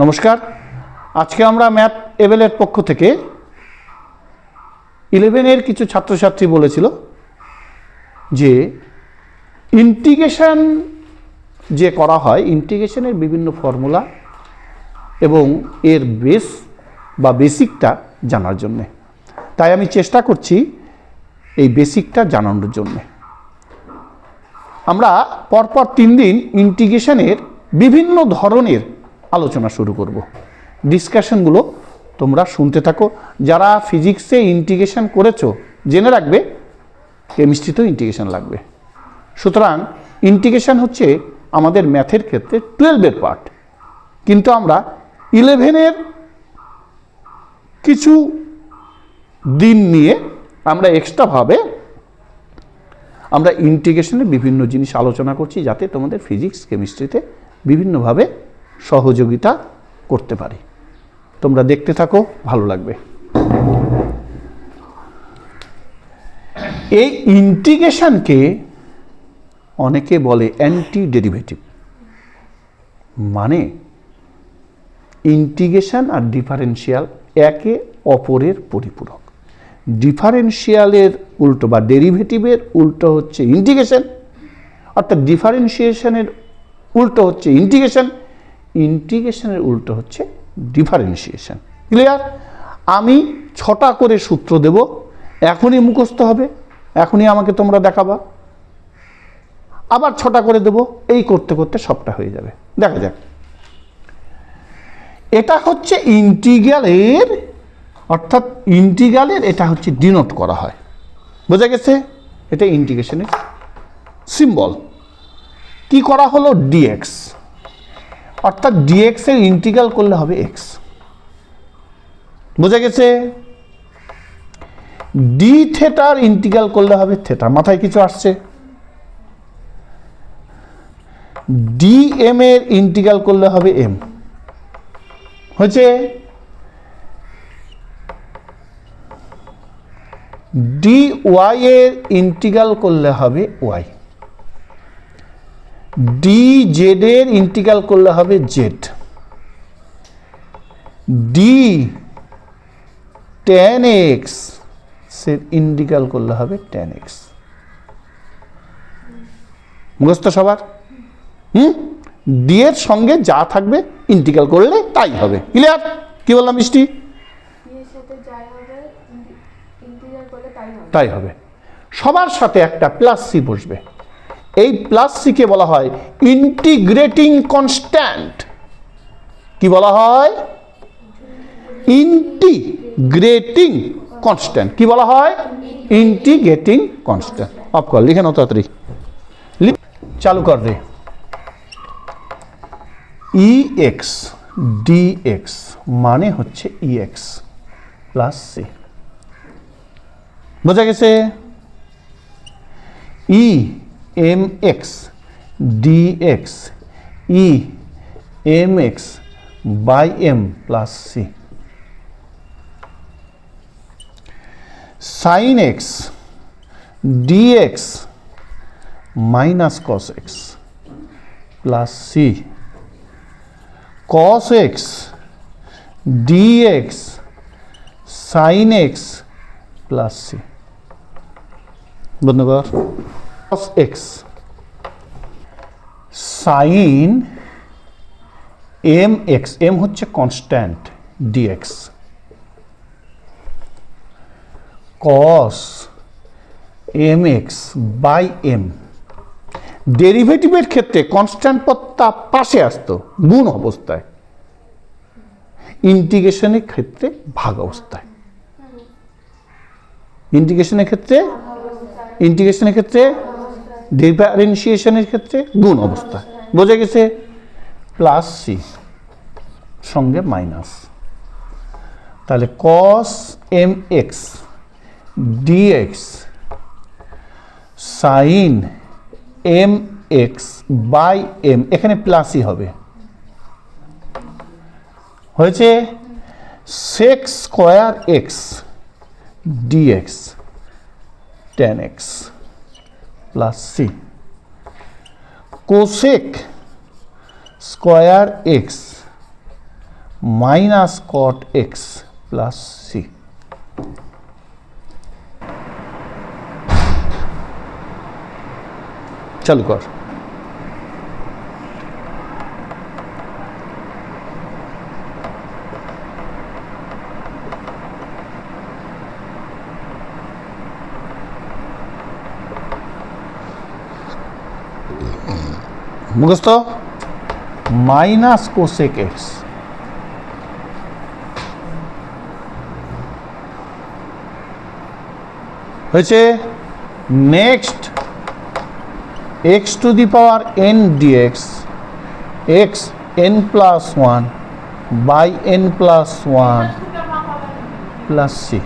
নমস্কার। আজকে আমরা ম্যাথ এবেলের পক্ষ থেকে 11-এর কিছু ছাত্রছাত্রী বলেছিল যে ইন্টিগ্রেশন যে করা হয়, ইন্টিগ্রেশনের বিভিন্ন ফর্মুলা এবং এর বেস বা বেসিকটা জানার জন্যে। তাই আমি চেষ্টা করছি এই বেসিকটা জানানোর জন্যে। আমরা পরপর 3 দিন ইন্টিগ্রেশনের বিভিন্ন ধরনের আলোচনা শুরু করব। ডিসকাশনগুলো তোমরা শুনতে থাকো। যারা ফিজিক্সে ইন্টিগ্রেশন করেছো জেনে রাখবে কেমিস্ট্রিতেও ইন্টিগ্রেশন লাগবে। সুতরাং ইন্টিগ্রেশন হচ্ছে আমাদের ম্যাথের ক্ষেত্রে 12-এর পার্ট, কিন্তু আমরা 11-এর কিছু দিন নিয়ে আমরা এক্সট্রাভাবে আমরা ইন্টিগ্রেশনের বিভিন্ন জিনিস আলোচনা করছি, যাতে তোমাদের ফিজিক্স কেমিস্ট্রিতে বিভিন্নভাবে সহযোগিতা করতে পারি। তোমরা দেখতে থাকো, ভালো লাগবে। এই ইন্টিগ্রেশনকে অনেকে বলে অ্যান্টি ডেরিভেটিভ, মানে ইন্টিগ্রেশন আর ডিফারেন্সিয়াল একে অপরের পরিপূরক। ডিফারেন্সিয়ালের উল্টো বা ডেরিভেটিভের উল্টো হচ্ছে ইন্টিগ্রেশন, অর্থাৎ ডিফারেন্সিয়েশনের উল্টো হচ্ছে ইন্টিগ্রেশন, ইন্টিগ্রেশনের উল্টো হচ্ছে ডিফারেন্সিয়েশন। ক্লিয়ার? আমি 6টা করে সূত্র দেব, এখনই মুখস্থ হবে, এখনই আমাকে তোমরা দেখাবা, আবার 6টা করে দেব, এই করতে করতে সবটা হয়ে যাবে। দেখা যাক। এটা হচ্ছে ইন্টিগ্রালের, অর্থাৎ ইন্টিগ্রালের এটা হচ্ছে ডিনোট করা হয়, বোঝা গেছে? এটা ইন্টিগ্রেশনের সিম্বল। কি করা হলো? ডিএক্স, অর্থাৎ ডিএক্স এর ইন্টিগ্রাল করলে হবে এক্স, বোঝা গেছে? ডি থেটার ইন্টিগ্রাল করলে হবে থেটা। মাথায় কিছু আসছে? ডি এম এর ইন্টিগ্রাল করলে হবে এম, হয়েছে? ডি ওয়াই এর ইন্টিগ্রাল করলে হবে ওয়াই, ডি জেড এর ইন্টিগ্রাল করলে হবে জেড, ডি ট্যান এক্স এর ইন্টিগ্রাল করলে হবে ট্যান এক্স। মুখস্থ সবার? ডি এর সঙ্গে যা থাকবে ইন্টিগ্রাল করলে তাই হবে। ক্লিয়ার? কি বললাম মিষ্টি? তাই হবে। সবার সাথে একটা প্লাস সি বসবে। এই প্লাস সি কে বলা হয় ইন্টিগ্রেটিং কনস্ট্যান্ট। কি বলা হয়? Integrating constant. কি বলা হয়? Integrating constant. অফ কর, লিখে নাও তাড়াতাড়ি, চালু কর রে। ই এক্স ডিএক্স মানে হচ্ছে ই এক্স প্লাস সি, বোঝা গেছে? E M X dx E M X by M plus C, sine X dx minus cos X plus C, cos X dx sine X plus C. বন্ধ কর। Cos X sine M X, M হচ্ছে constant, dx cos M X by M. ডেরিভেটিভের ক্ষেত্রে constant পদটা পাশে আসতো গুণ অবস্থায়, ইন্টিগ্রেশনের ক্ষেত্রে ভাগ অবস্থায়। ইন্টিগ্রেশনের ক্ষেত্রে ডিফারেন্সিয়েশনের ক্ষেত্রে গুণ অবস্থা, বোঝা গেছে? প্লাস সি সঙ্গে মাইনাস, তাহলে cos M X dx sine M X by M, এখানে প্লাসই হবে, হয়েছে? Sec square x dx tan X plus C, cosec square x minus cot X plus C. চালু কর। মুখস্থ মাইনাস কোসেক এক্স হয়েছে। Next x to the power N dx X N plus one by N plus one plus C.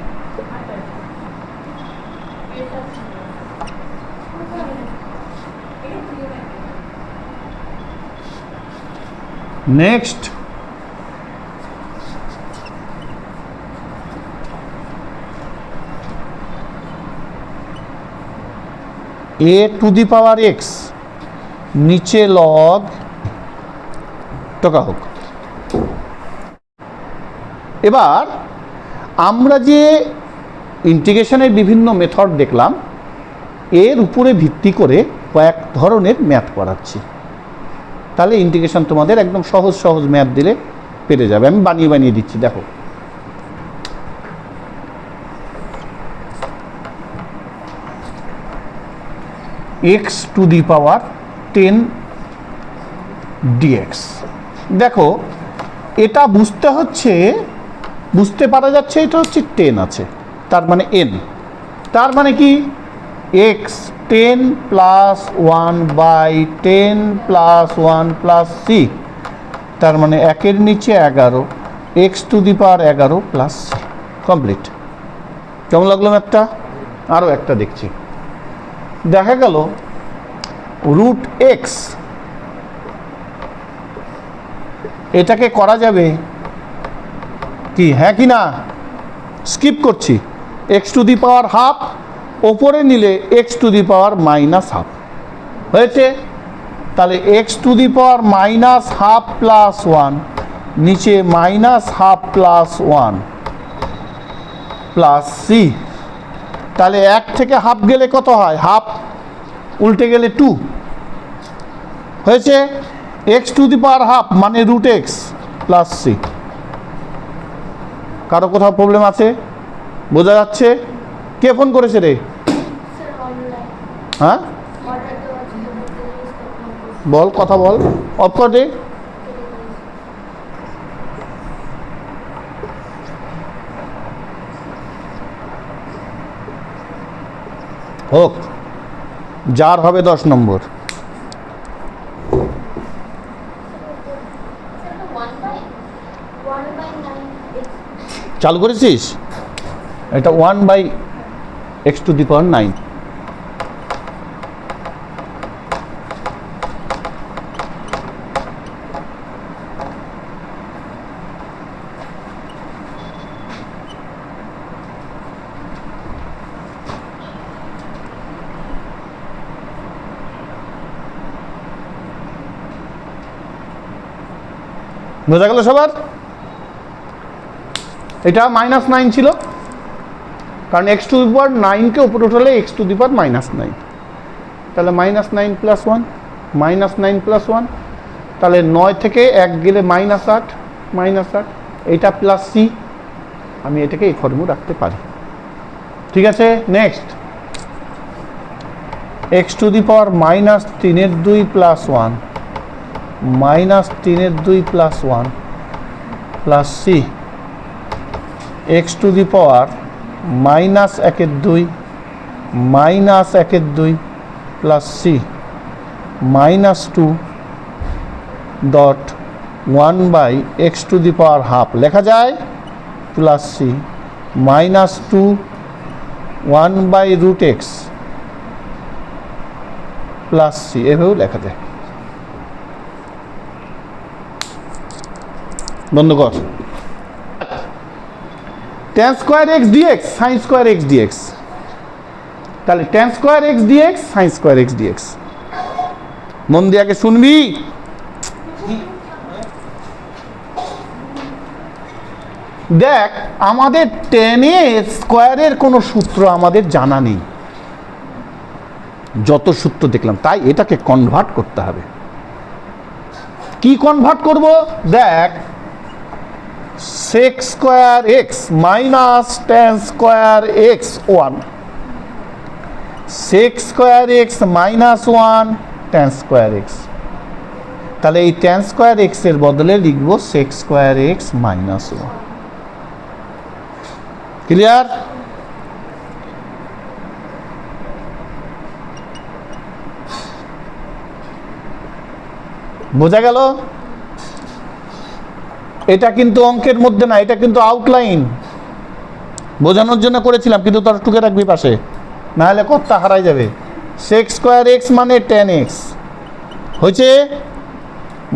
Next A to the power X নিচে log টকা হোক। এবার আমরা যে ইন্টিগ্রেশনের বিভিন্ন মেথড দেখলাম এর উপরে ভিত্তি করে কয়েক ধরনের ম্যাথ করাচ্ছি। তাহলে ইন্টিগ্রেশন তোমাদের একদম সহজ সহজ ম্যাথ দিলে পেরে যাবে। আমি বানিয়ে বানিয়ে দিচ্ছি, দেখো। X to the power 10 dx. দেখো এটা বুঝতে পারা যাচ্ছে এটা হচ্ছে 10 আছে, তার মানে n, তার মানে কি x 10 plus 1 by 10 plus 1 plus c, তার মানে 1-এর নিচে 11 x to the power 11 plus c. Complete. কেমন লাগলো ম্যাথটা? আরও একটা দেখছি। দেখা গেল রুট এক্স, এটাকে করা যাবে কি, হ্যাঁ কি না? স্কিপ করছি। X to the power half ওপরে নিলে x to the power minus half হয়েছে। তাহলে x to the power minus half plus 1 নিচে minus half plus 1 plus c. তাহলে 1 থেকে হাফ গেলে কত হয়? হাফ, উল্টে গেলে 2 হয়েছে। X to the power half মানে রুট এক্স প্লাস সি। কারো কোথাও প্রবলেম আছে? বোঝা যাচ্ছে? কে ফোন করেছে রে? হ্যাঁ বল, কথা বল। অফ কর দে। হোক, যার হবে 10 নম্বর। চালু করেছিস? এটা 1 বাই এক্স টু দি পাওয়ার 9। বোঝা গেল সবার? এটা -9 ছিল, কারণ এক্স টু দি পাওয়ার 9কে উপরে উঠালে এক্স টু দি পাওয়ার -9, তাহলে -9 প্লাস 1 -9 প্লাস 1, তাহলে 9 থেকে 1 গেলে -8 এইটা প্লাস সি। আমি এটাকে এই ফর্মে রাখতে পারি। ঠিক আছে। Next x to the power -3/2 plus 1 -3/2 plus 1 plus c. X to the power -1/2 -1/2 plus c -2 by x to the power half লেখা যায় plus c -2 1 by root x plus c, এভাবেও লেখা যায়। বন্ধ কর। tan square x dx sine square x dx, তাহলে tan square x dx sine square x dx. মন দিয়ে আগে শুনবি। দেখ আমাদের টেনের স্কোয়ারের কোনো সূত্র আমাদের জানা নেই, যত সূত্র দেখলাম, তাই এটাকে কনভার্ট করতে হবে। কি কনভার্ট করব? দেখ sec square x minus tan square x one, sec square x minus one tan square x. তাহলে এই টেন স্কোয়ার এক্স এর বদলে লিখব sec square x minus one. Clear? বোঝা গেল? এটা কিন্তু অঙ্কের মধ্যে না, এটা কিন্তু আউটলাইন বোঝানোর জন্য করেছিলাম, কিন্তু তার টুকে রাখবি পাশে, না হলে কতটা হারাই যাবে। সেক স্কোয়ার এক্স মানে টেন এক্স হয়েছে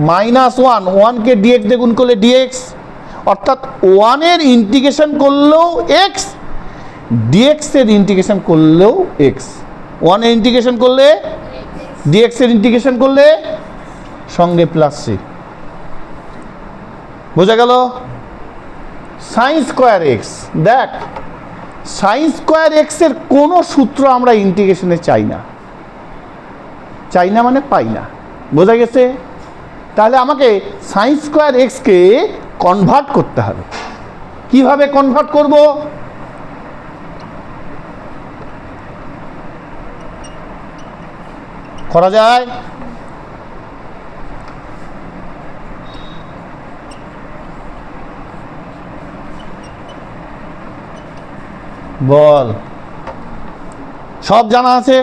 মাইনাস ওয়ান, ওয়ানকে ডিএক্স দিয়ে গুণ করলে ডিএক্স, অর্থাৎ ওয়ানের ইন্টিগ্রেশন করলেও এক্স, ডিএক্স এর ইন্টিগ্রেশন করলেও এক্স। ওয়ানের ইন্টিগ্রেশন করলে ডিএক্স এর ইন্টিগ্রেশন করলে সঙ্গে প্লাস সি। বোঝা গেল? সাইন স্কোয়ার এক্স, দেখ সাইন স্কোয়ার এক্স এর কোনো সূত্র আমরা ইন্টিগ্রেশনে চাই না, চাই না মানে পাই না। বোঝা গেছে? তাহলে আমাকে সাইন স্কোয়ার এক্সকে কনভার্ট করতে হবে। কিভাবে কনভার্ট করব? করা যায় বল, সব জানা আছে।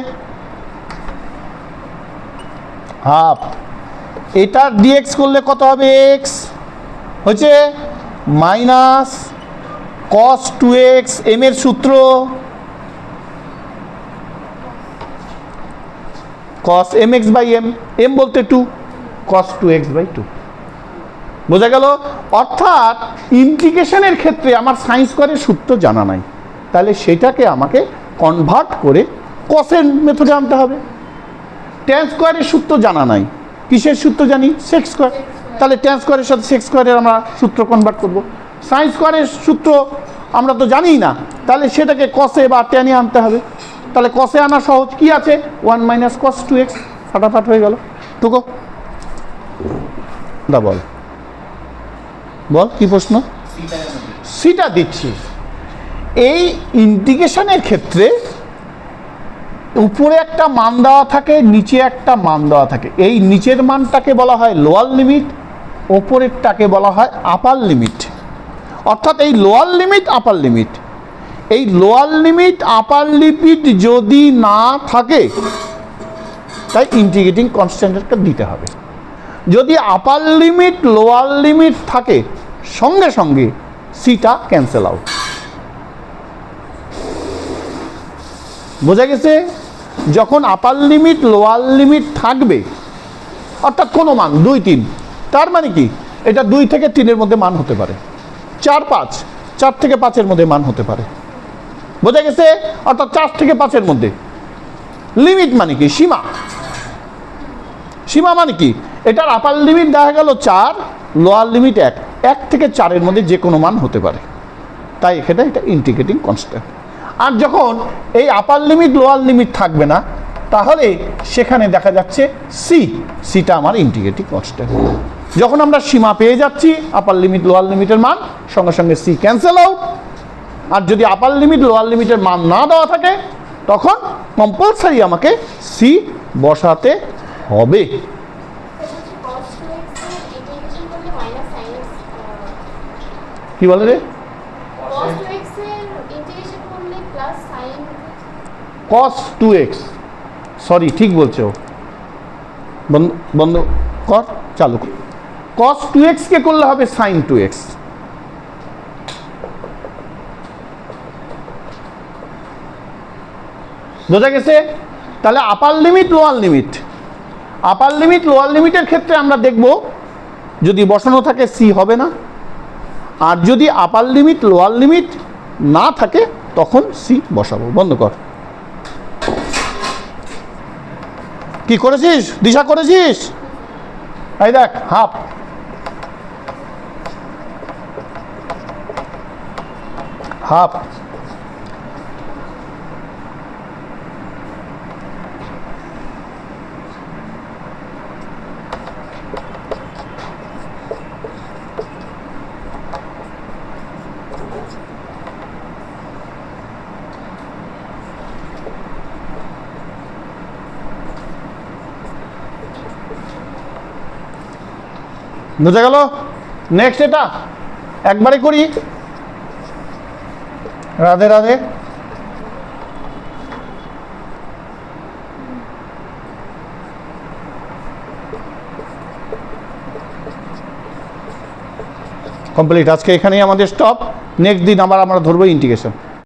হাফ, এটা ডিএক্স করলে কত হবে? এক্স হচ্ছে minus cos two X, M এর সূত্র cos M X by M, M বলতে two, cos two X by two. বোঝা গেল? অর্থাৎ ইন্টিগ্রেশনের ক্ষেত্রে আমার সাইন স্কোয়ারের সূত্র জানা নাই, তাহলে সেটাকে আমাকে কনভার্ট করে কসের মেথডে আনতে হবে। টেন স্কোয়ারের সূত্র জানা নাই, কিসের সূত্র জানি? সেক স্কোয়ার, তাহলে টেন স্কোয়ারের সাথে সেক স্কোয়ারের আমরা সূত্র কনভার্ট করব। সাইন স্কোয়ারের সূত্র আমরা তো জানিই না, তাহলে সেটাকে কসে বা টেনে আনতে হবে। তাহলে কসে আনা সহজ, কি আছে? One minus cos two X, ফাটাফাট হয়ে গেল। টুকো দা বল, বল কি প্রশ্ন? সিটা দিচ্ছি। এই ইন্টিগ্রেশনের ক্ষেত্রে উপরে একটা মান দেওয়া থাকে, নিচে একটা মান দেওয়া থাকে। এই নিচের মানটাকে বলা হয় লোয়ার লিমিট, ওপরেরটাকে বলা হয় আপার লিমিট। অর্থাৎ এই লোয়ার লিমিট আপার লিমিট, এই লোয়ার লিমিট আপার লিমিট যদি না থাকে তাই ইন্টিগ্রেটিং কনস্ট্যান্টটা দিতে হবে। যদি আপার লিমিট লোয়ার লিমিট থাকে সঙ্গে সঙ্গে সিটা ক্যান্সেল আউট। বোঝা গেছে? যখন আপার লিমিট লোয়ার লিমিট থাকবে, অর্থাৎ কোনো মান 2, 3, তার মানে কি এটা 2 থেকে 3-এর মধ্যে মান হতে পারে, 4, 5, 4 থেকে 5-এর মধ্যে মান হতে পারে। বোঝা গেছে? অর্থাৎ 4 থেকে 5-এর মধ্যে। লিমিট মানে কি? সীমা। সীমা মানে কি? এটার আপার লিমিট দেখা গেল 4, লোয়ার লিমিট 1, 1 থেকে 4-এর মধ্যে যে কোনো মান হতে পারে, তাই এখানে এটা ইন্টিগ্রেটিং কনস্ট্যান্ট। আর যখন এই আপার লিমিট লোয়ার লিমিট থাকবে না, তাহলে সেখানে দেখা যাচ্ছে সিটা আমার ইন্টিগ্রেটিং কনস্ট্যান্ট। যখন আমরা সীমা পেয়ে যাচ্ছি আপার লিমিট লোয়ার লিমিটের মান, সঙ্গে সঙ্গে সি ক্যান্সেল আউট। আর যদি আপার লিমিট লোয়ার লিমিটের মান না দেওয়া থাকে, তখন কম্পালসারি আমাকে সি বসাতে হবে। কি বলে রে? cos 2x, সরি ঠিক বলছে ও, বন্ধ কর, চালু কর। cos 2x কে করলে হবে sin 2x। বোঝা গেছে? তাহলে আপার লিমিট লোয়ার লিমিট, আপার লিমিট লোয়ার লিমিটের ক্ষেত্রে আমরা দেখব যদি বসানো থাকে সি হবে না, আর যদি আপার লিমিট লোয়ার লিমিট না থাকে তখন সি বসাবো। বন্ধ কর। কি করেছিস? দিশা করেছিস? এই দেখ হাফ, হাফ বুঝা গেল? নেক্সট এটা একবারে করি। রাধে রাধে। কমপ্লিট। আজকে এখানেই আমাদের স্টপ। নেক্সট দিন আবার আমরা ধরবো ইন্টিগ্রেশন।